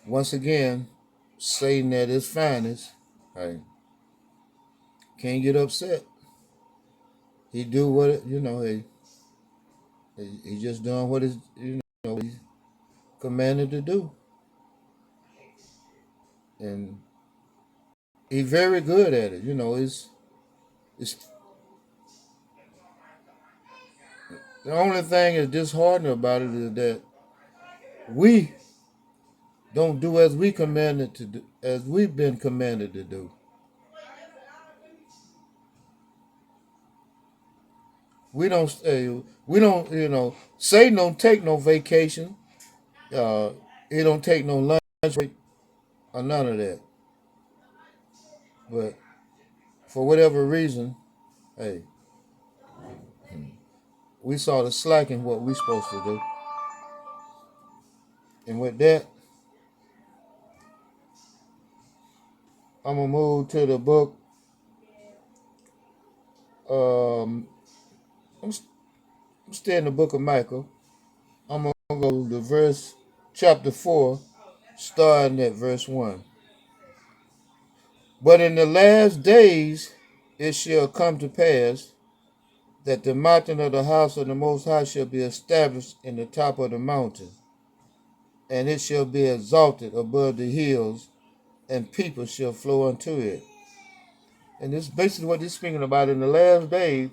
once again, Satan at his finest, hey, can't get upset. He do what he just doing what is he's commanded to do, and he very good at it. It's the only thing is disheartening about it is that we don't do as we commanded to do, as we've been commanded to do. We don't stay. We don't. Satan don't take no vacation. Uh, he don't take no lunch break or none of that. But for whatever reason, hey, we saw the slack in what we supposed to do. And with that, I'm gonna move to the book. Um, I'm, I'm still in the book of Michael. I'm gonna go to verse chapter 4, starting at verse 1. But in the last days it shall come to pass that the mountain of the house of the Most High shall be established in the top of the mountain, and it shall be exalted above the hills, and people shall flow unto it. And this is basically what he's speaking about in the last days.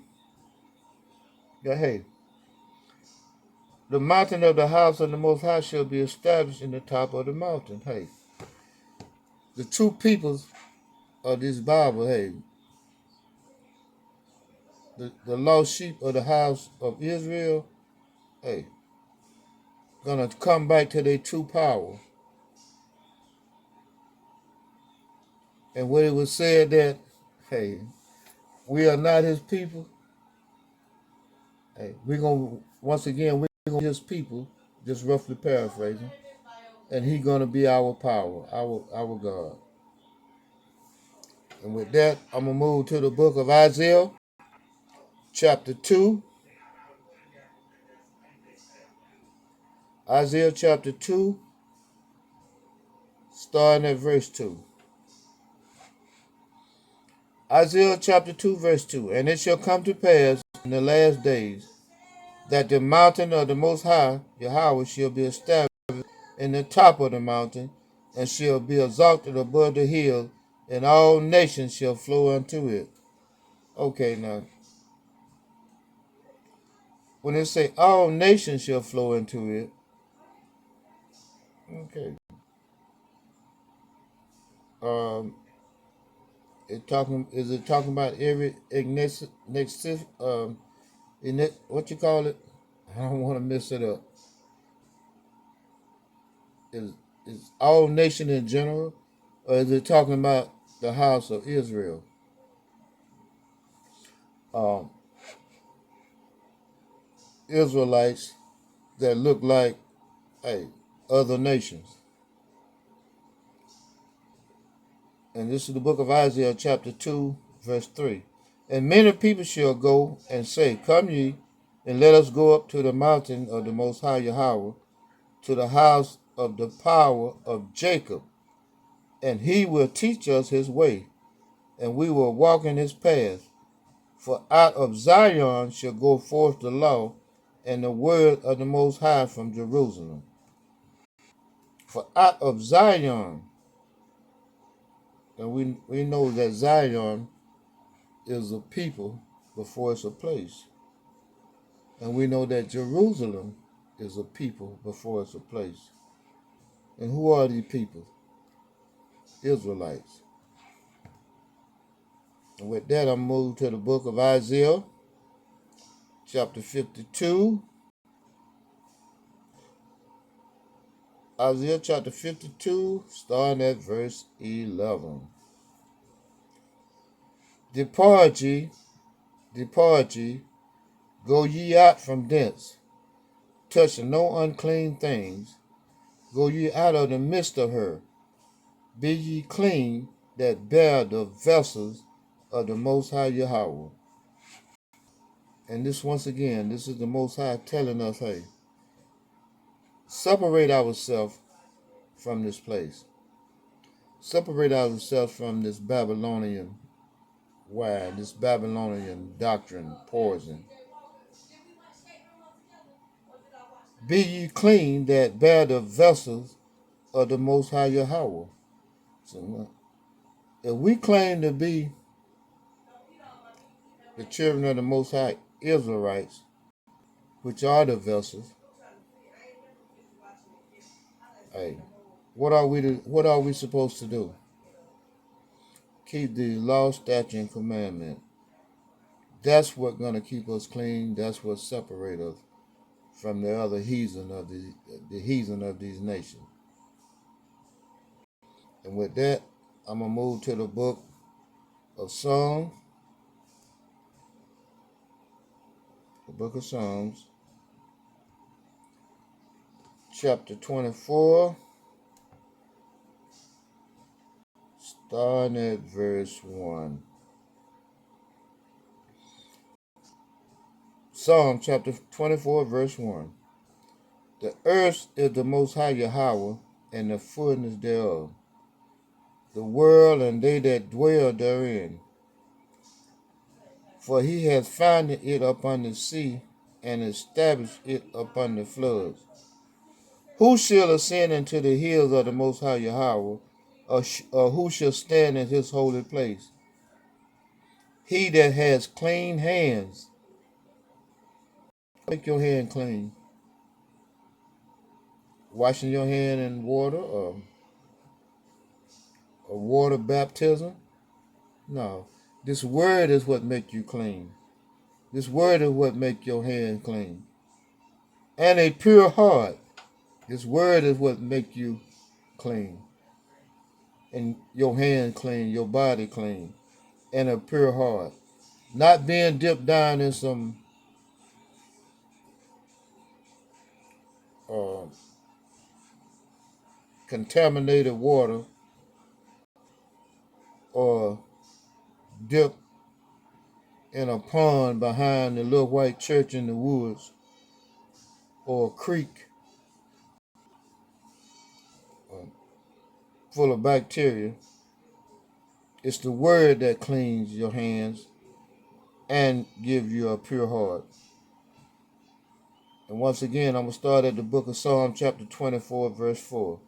That hey, the mountain of the house of the Most High shall be established in the top of the mountain. Hey, the two peoples of this Bible, hey, the lost sheep of the house of Israel, hey, gonna come back to their true power. And when it was said that, hey, we are not his people, hey, we're gonna once again we're gonna be his people, just roughly paraphrasing, and he gonna be our power, our God. And with that, I'm gonna move to the book of Isaiah, chapter 2. Isaiah chapter 2, starting at verse 2. Isaiah chapter 2, verse 2. And it shall come to pass in the last days that the mountain of the Most High, Yahweh, shall be established in the top of the mountain, and shall be exalted above the hill, and all nations shall flow unto it. Okay, now, when it say all nations shall flow into it, okay, um, is it talking about every what you call it? I don't want to mess it up. Is all nation in general, or is it talking about the house of Israel? Um, Israelites that look like hey other nations. And this is the book of Isaiah, chapter 2, verse 3. And many people shall go and say, Come ye, and let us go up to the mountain of the Most High Yahweh, to the house of the power of Jacob, and he will teach us his way, and we will walk in his path. For out of Zion shall go forth the law and the word of the Most High from Jerusalem. For out of Zion, and we know that Zion is a people before it's a place. And we know that Jerusalem is a people before it's a place. And who are these people? Israelites. And with that, I'm moved to the book of Isaiah, chapter 52. Isaiah chapter 52, starting at verse 11. Depart ye, go ye out from thence, touching no unclean things. Go ye out of the midst of her. Be ye clean that bear the vessels of the Most High Yahweh. And this, once again, this is the Most High telling us, hey, separate ourselves from this place. Separate ourselves from this Babylonian wine, this Babylonian doctrine, poison. Be ye clean that bear the vessels of the Most High Yahweh. So, if we claim to be the children of the Most High Israelites, which are the vessels, hey, what are we supposed to do? Keep the law, statute, and commandment. That's what's gonna keep us clean. That's what separates us from the other heathen of the heathen of these nations. And with that, I'm gonna move to the book of Psalms. The book of Psalms, chapter 24, starting at verse 1. Psalm chapter 24, verse 1. The earth is the Most High Yahweh, and the fullness thereof, the world and they that dwell therein. For he hath founded it upon the sea, and established it upon the floods. Who shall ascend into the hills of the Most High Yahweh, or who shall stand in his holy place? He that has clean hands. Make your hand clean. Washing your hand in water, or water baptism? No. This word is what make you clean. This word is what make your hand clean. And a pure heart. This word is what make you clean. And your hand clean, your body clean. And a pure heart. Not being dipped down in some contaminated water, or dipped in a pond behind the little white church in the woods, or a creek full of bacteria. It's the word that cleans your hands and give you a pure heart. And once again, I'm going to start at the book of Psalm chapter 24, verse 4.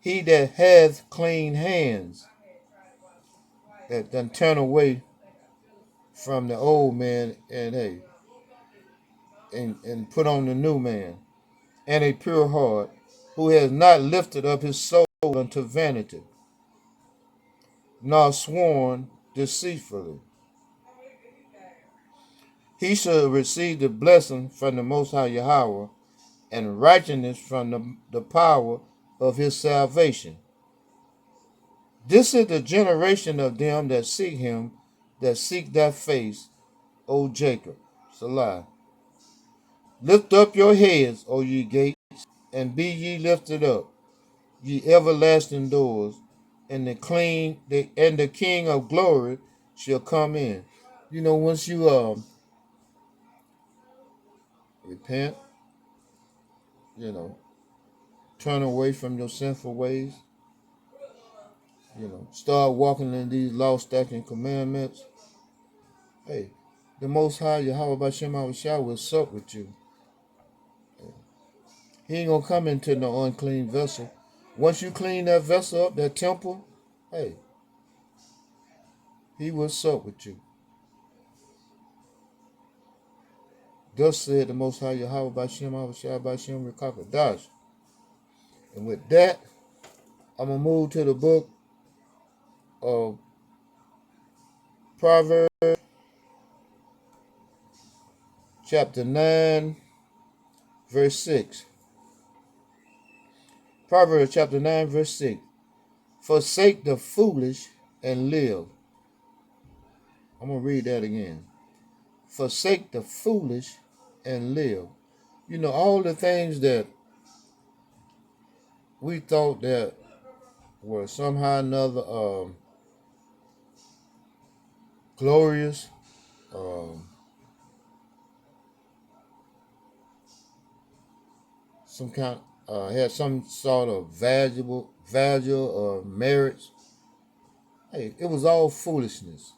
He that hath clean hands, that done turn away from the old man and put on the new man, and a pure heart, who has not lifted up his soul unto vanity, nor sworn deceitfully. He shall receive the blessing from the Most High Yahweh, and righteousness from the power of his salvation. This is the generation of them that seek him, that seek thy face, O Jacob. Salah. Lift up your heads, O ye gates, and be ye lifted up, ye everlasting doors, and the King of glory shall come in. You know, once you repent, turn away from your sinful ways, start walking in these law, statutes, and commandments. Hey, the Most High Yahweh Bashem Awashah will sup with you. He ain't gonna come into no unclean vessel. Once you clean that vessel up, that temple, hey, he will sup with you. Thus said the Most High Yahweh Bashem Awashah Bashem Rekakadash. And with that, I'm gonna move to the book of Proverbs, chapter 9, verse 6. Proverbs chapter 9, verse 6. Forsake the foolish and live. I'm going to read that again. Forsake the foolish and live. You know, all the things that we thought that were somehow or another glorious, some kind had some sort of value or marriage. Hey, it was all foolishness.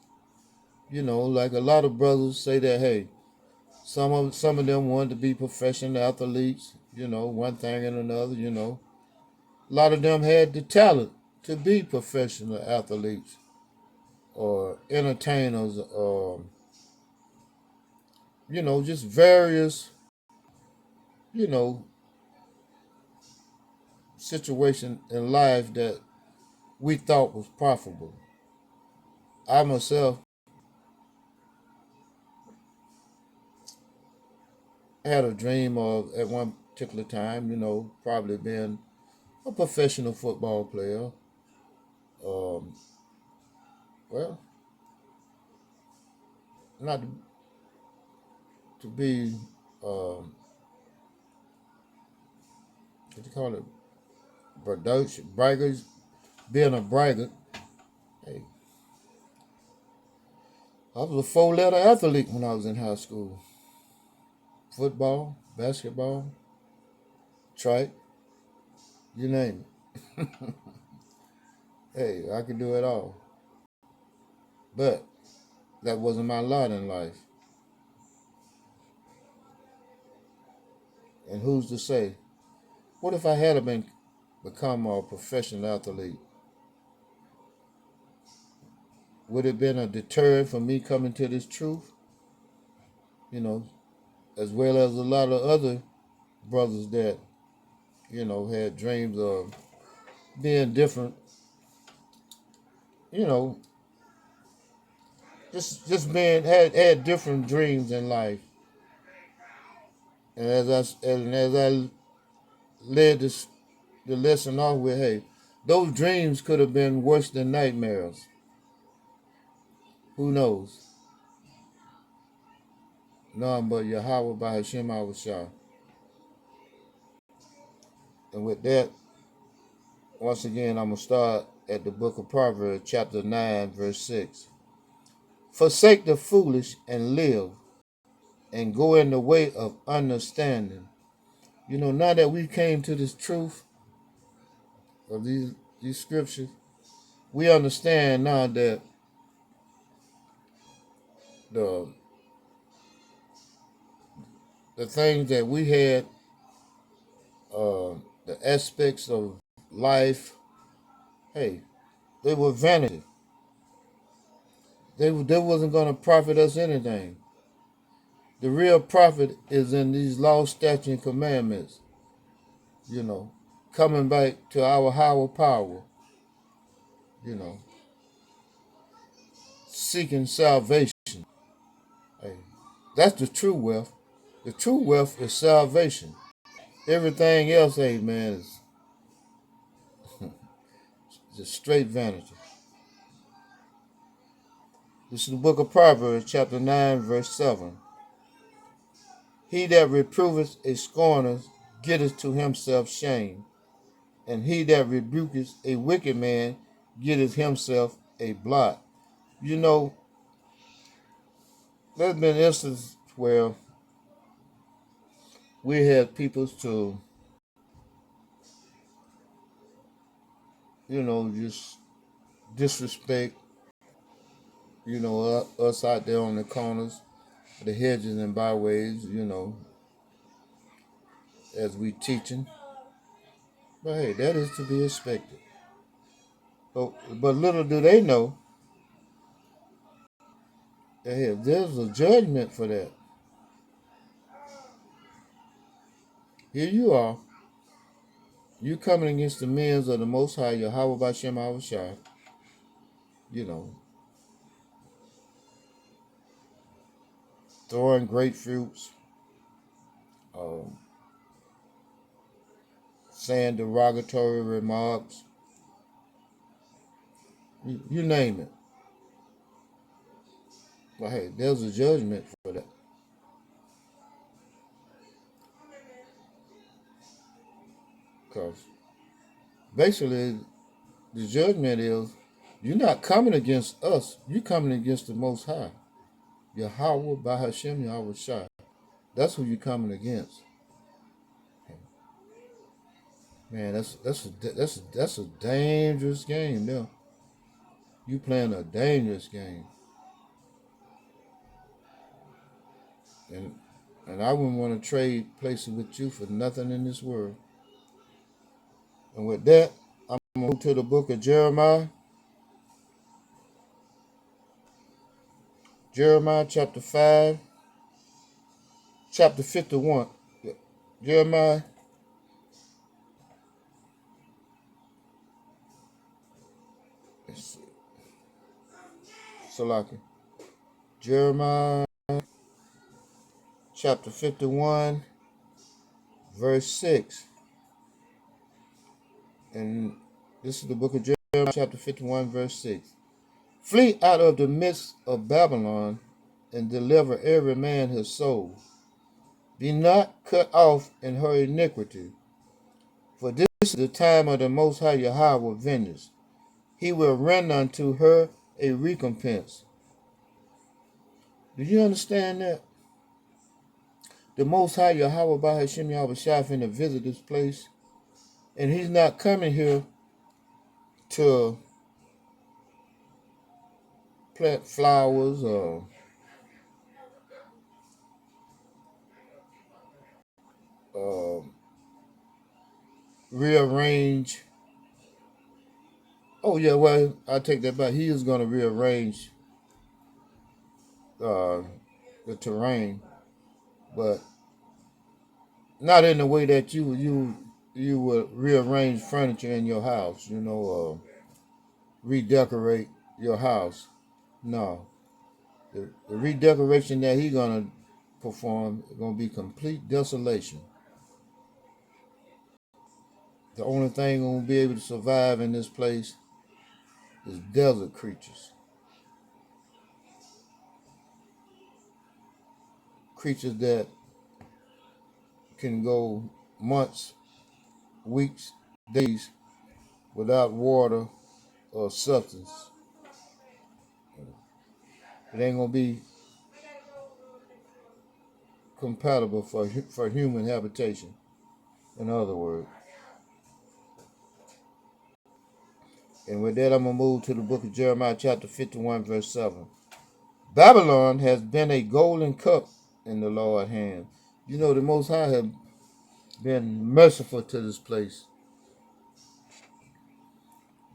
Like a lot of brothers say that, hey, some of them wanted to be professional athletes, one thing and another. A lot of them had the talent to be professional athletes or entertainers or, just various, you know, situation in life that we thought was profitable. I myself had a dream of at one particular time, probably being a professional football player. Um, well, not to be, what you call it, braggers, being a braggart. Hey, I was a four-letter athlete when I was in high school. Football, basketball, track, you name it. Hey, I could do it all. But that wasn't my lot in life. And who's to say? What if I had become a professional athlete? Would it have been a deterrent for me coming to this truth? You know, as well as a lot of other brothers that, had dreams of being different, you know, just being had different dreams in life. And as I led the lesson off with, hey, those dreams could have been worse than nightmares. Who knows? None but Yahweh by Hashem Shah. And with that, once again, I'm going to start at the book of Proverbs, chapter 9, verse 6. Forsake the foolish and live, and go in the way of understanding. Now that we came to this truth of these scriptures, we understand now that the the things that we had, the aspects of life, hey, they were vanity. They wasn't going to profit us anything. The real profit is in these law, statutes, and commandments. You know, coming back to our higher power. You know, seeking salvation. Hey, that's the true wealth. The true wealth is salvation. Everything else, hey man, is just straight vanity. This is the book of Proverbs, chapter 9, verse 7. He that reproveth a scorner getteth to himself shame, and he that rebuketh a wicked man getteth himself a blot. You know, there's been instances where we had people to, just disrespect, us out there on the corners, the hedges and byways, as we teaching. But hey, that is to be expected. But little do they know that hey, there's a judgment for that. Here you are. You coming against the men of the Most High, Yahweh Bashem Awashai, you know, throwing grapefruits, um, saying derogatory remarks, you name it. But hey, there's a judgment for that. Because basically, the judgment is you're not coming against us, you're coming against the Most High. Yahweh Bahashem Yahweh Shai. That's who you're coming against. Man, that's a dangerous game now. You playing a dangerous game. And and I wouldn't want to trade places with you for nothing in this world. And with that, I'm gonna move to the book of Jeremiah. Jeremiah chapter 5, chapter 51. Jeremiah, let's see, Salaki. Jeremiah chapter 51, verse 6. And this is the book of Jeremiah chapter 51, verse 6. Flee out of the midst of Babylon and deliver every man his soul. Be not cut off in her iniquity, for this is the time of the Most High Yahweh vengeance. He will render unto her a recompense. Do you understand that? The Most High Yahweh by Hashem Yahweh Shai finna visit this place, and he's not coming here to plant flowers or uh, rearrange. Oh yeah, well I take that back. He is going to rearrange uh, the terrain, but not in the way that you would rearrange furniture in your house. Redecorate your house. No, the redecoration that he's gonna perform is gonna be complete desolation. The only thing gonna be able to survive in this place is desert creatures, creatures that can go months, weeks, days without water or substance. It ain't gonna be compatible for human habitation. In other words, and with that, I'm gonna move to the book of Jeremiah, chapter 51, verse 7. Babylon has been a golden cup in the Lord's hand. You know, the Most High have been merciful to this place.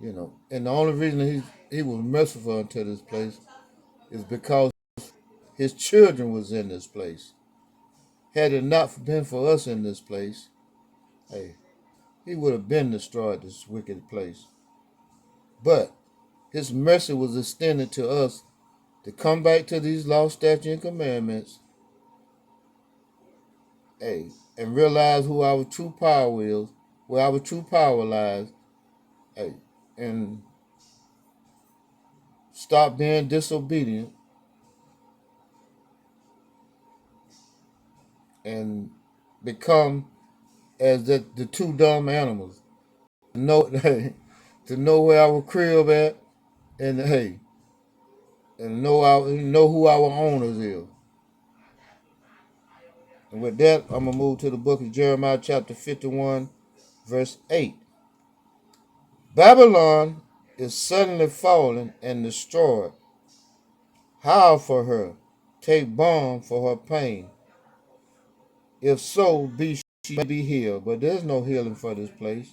And the only reason he was merciful to this place is because his children was in this place. Had it not been for us in this place, hey, he would have been destroyed, this wicked place. But his mercy was extended to us to come back to these law, statutes, and commandments, hey, and realize who our true power is, where our true power lies, hey, and stop being disobedient and become as the two dumb animals. Know to know where our crib at, and hey, and know who our owners is. And with that, I'm gonna move to the book of Jeremiah, chapter 51, verse 8. Babylon is suddenly fallen and destroyed. Howl for her, take balm for her pain. If so, she may be healed. But there's no healing for this place.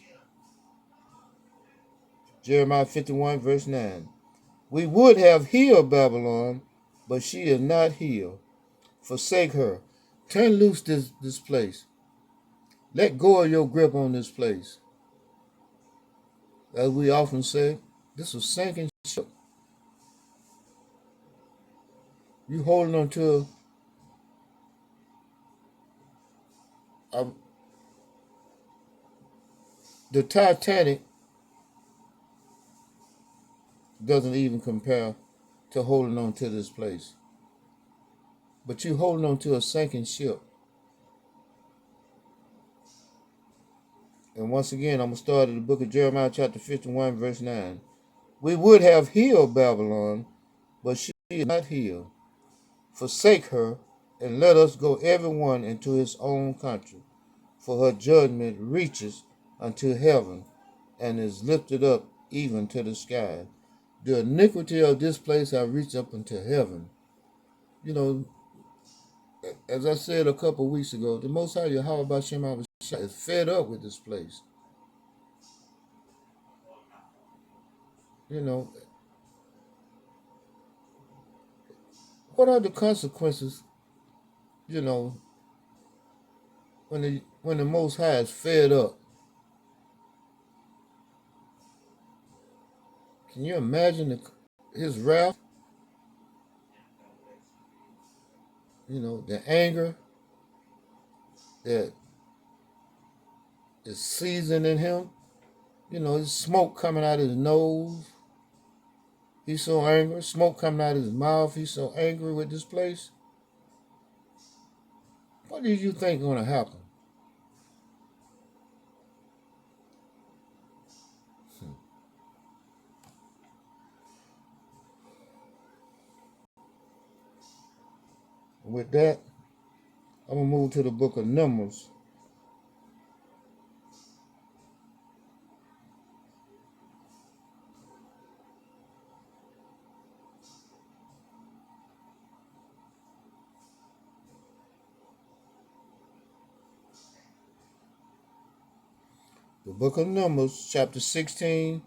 Jeremiah 51, verse 9. We would have healed Babylon, but she is not healed. Forsake her. Turn loose this place. Let go of your grip on this place. As we often say, this is a sinking ship. You holding on to the Titanic doesn't even compare to holding on to this place. But you holding on to a sinking ship. And once again, I'm going to start at the book of Jeremiah, chapter 51, verse 9. We would have healed Babylon, but she is not healed. Forsake her, and let us go every one into his own country, for her judgment reaches unto heaven, and is lifted up even to the sky. The iniquity of this place have reached up into heaven. You know, as I said a couple of weeks ago, the Most High Yahweh Bashem Abishai is fed up with this place. You know, what are the consequences, you know, when the Most High is fed up? Can you imagine his wrath? You know, the anger that is seasoned in him. You know, his smoke coming out of his nose. He's so angry. Smoke coming out of his mouth. He's so angry with this place. What do you think is going to happen? With that, I'm going to move to the book of Numbers. The book of Numbers, chapter 16,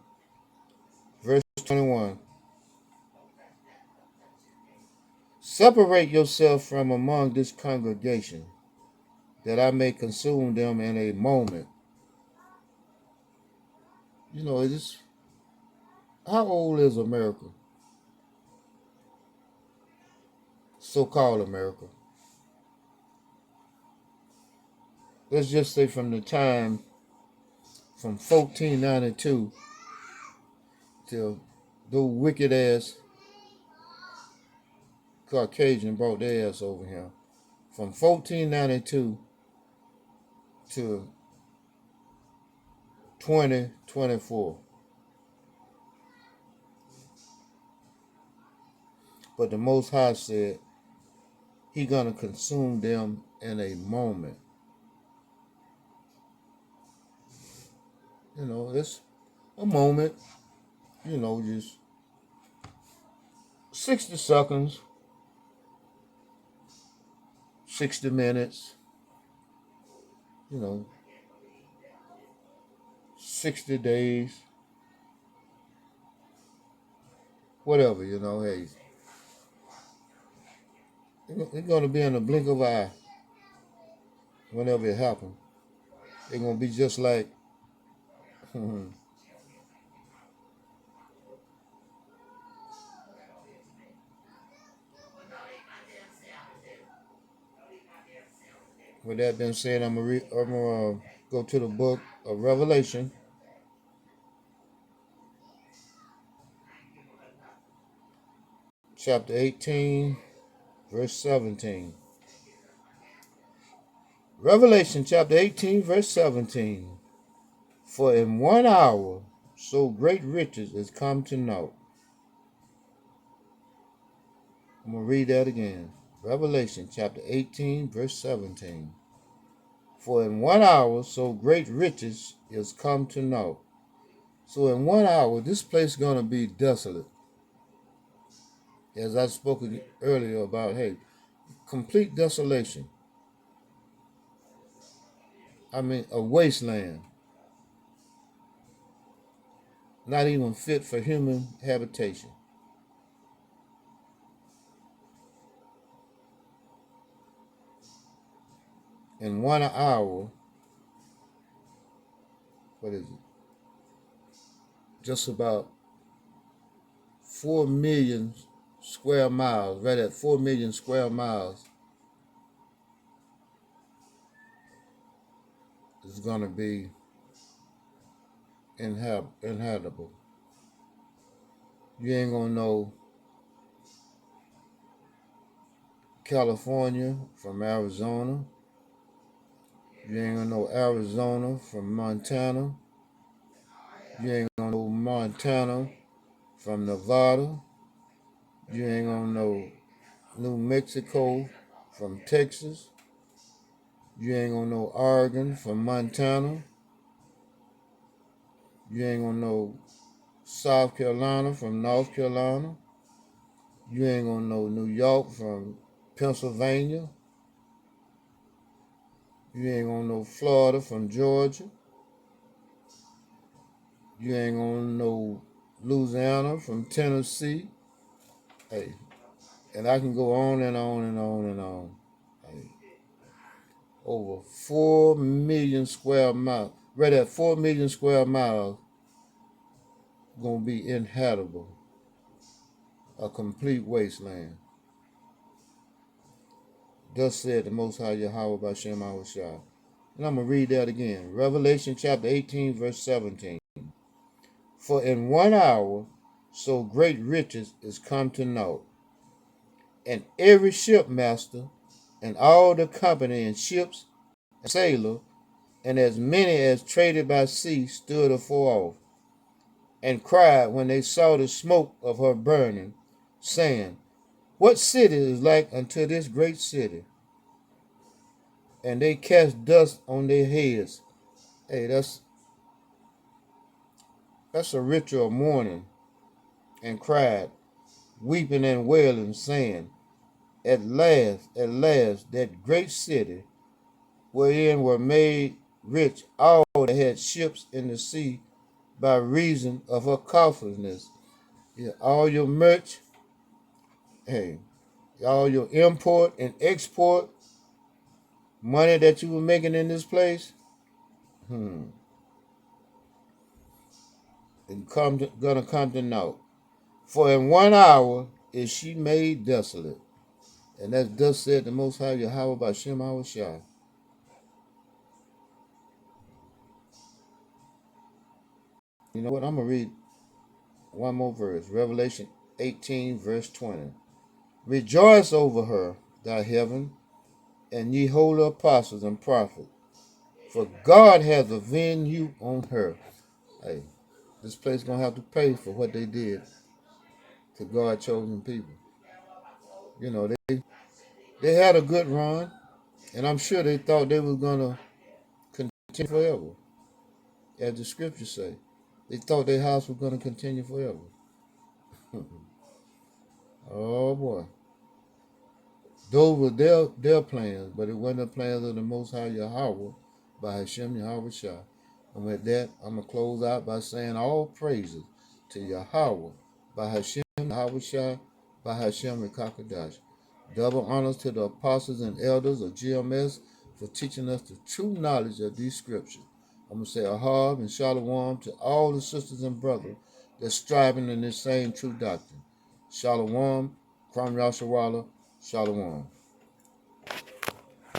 verse 21. Separate yourself from among this congregation, that I may consume them in a moment. You know, it's, how old is America? So-called America. Let's just say from the time from 1492 till those wicked ass Caucasian brought their ass over here. From 1492 to 2024. But the Most High said He gonna consume them in a moment. You know, it's a moment, you know, just 60 seconds, 60 minutes, you know, 60 days, whatever, you know, hey. It's going to be in the blink of an eye whenever it happens. It's going to be just like, with that being said, I'm going to go to the book of Revelation. Chapter 18, verse 17. Revelation chapter 18, verse 17. For in 1 hour so great riches is come to naught. I'm going to read that again. Revelation chapter 18, verse 17. For in 1 hour so great riches is come to naught. So in 1 hour, this place is going to be desolate. As I spoke earlier about, hey, complete desolation. I mean, a wasteland. Not even fit for human habitation. In 1 hour, what is it? Just about 4 million square miles, right at 4 million square miles is going to be inhabitable. You ain't going to know California from Arizona. You ain't going to know Arizona from Montana. You ain't going to know Montana from Nevada. You ain't going to know New Mexico from Texas. You ain't going to know Oregon from Montana. You ain't gonna know South Carolina from North Carolina. You ain't gonna know New York from Pennsylvania. You ain't gonna know Florida from Georgia. You ain't gonna know Louisiana from Tennessee. Hey, and I can go on and on and on and on. Hey, over 4 million square miles. Right at 4 million square miles gonna be inhabitable. A complete wasteland. Thus said the Most High Yahweh Bashem Awashai. And I'm going to read that again. Revelation chapter 18, verse 17. For in 1 hour so great riches is come to naught, and every shipmaster and all the company in ships and sailor, and as many as traded by sea stood afar off, and cried when they saw the smoke of her burning, saying, What city is like unto this great city? And they cast dust on their heads. Hey, that's a ritual of mourning, and cried, weeping and wailing, saying, at last, that great city wherein were made rich all that had ships in the sea by reason of her costliness. Yeah, all your merch, hey, all your import and export money that you were making in this place, gonna come to naught. For in 1 hour is she made desolate. And that's thus said the Most High Yahweh by Shem Awashai. You know what? I'm going to read one more verse. Revelation 18, verse 20. Rejoice over her, thy heaven, and ye holy apostles and prophets, for God hath avenged you on her. Hey, this place going to have to pay for what they did to God's chosen people. You know, they had a good run, and I'm sure they thought they was going to continue forever, as the scriptures say. They thought their house was going to continue forever. Oh boy. Those were their plans, but it wasn't the plans of the Most High Yahweh by Hashem Yahweh Shah. And with that, I'm going to close out by saying all praises to Yahweh by Hashem Yahweh Shah by Hashem Rekakadash. Double honors to the apostles and elders of GMS for teaching us the true knowledge of these scriptures. I'm going to say ahab and shalom to all the sisters and brothers that's striving in this same true doctrine. Shalom, Kwam Yashawala, Shalom.